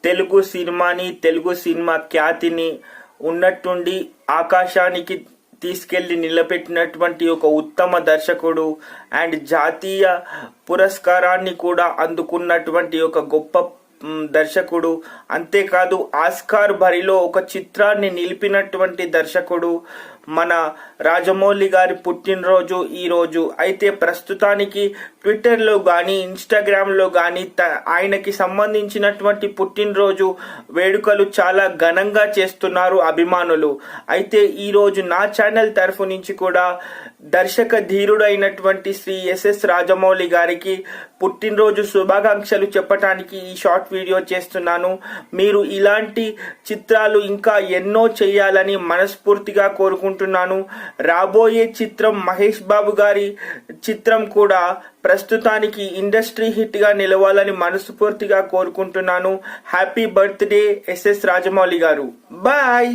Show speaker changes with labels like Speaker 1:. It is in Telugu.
Speaker 1: తెలుగు సినిమాని, తెలుగు సినిమా ఖ్యాతిని ఉన్నట్టుండి ఆకాశానికి తీసుకెళ్లి నిలబెట్టినటువంటి ఒక ఉత్తమ దర్శకుడు అండ్ జాతీయ పురస్కారాన్ని కూడా అందుకున్నటువంటి ఒక గొప్ప దర్శకుడు. అంతేకాదు ఆస్కార్ బరిలో ఒక చిత్రాన్ని నిలిపినటువంటి దర్శకుడు మన రాజమౌళి గారి పుట్టినరోజు ఈరోజు. అయితే ప్రస్తుతానికి ట్విట్టర్లో కానీ ఇన్స్టాగ్రామ్లో కానీ ఆయనకి సంబంధించినటువంటి పుట్టినరోజు వేడుకలు చాలా ఘనంగా చేస్తున్నారు అభిమానులు. అయితే ఈరోజు నా ఛానల్ తరఫు నుంచి కూడా దర్శక ధీరుడైనటువంటి శ్రీ ఎస్ఎస్ రాజమౌళి గారికి పుట్టినరోజు శుభాకాంక్షలు చెప్పటానికి ఈ షార్ట్ వీడియో చేస్తున్నాను. మీరు ఇలాంటి చిత్రాలు ఇంకా ఎన్నో చేయాలని మనస్ఫూర్తిగా కోరుకుంటున్నాను. రాబోయే చిత్రం మహేష్ బాబు గారి చిత్రం కూడా ప్రస్తుతానికి ఇండస్ట్రీ హిట్ గా నిలవాలని మనస్ఫూర్తిగా కోరుకుంటున్నాను. హ్యాపీ బర్త్డే ఎస్ఎస్ రాజమౌళి గారు. బాయ్.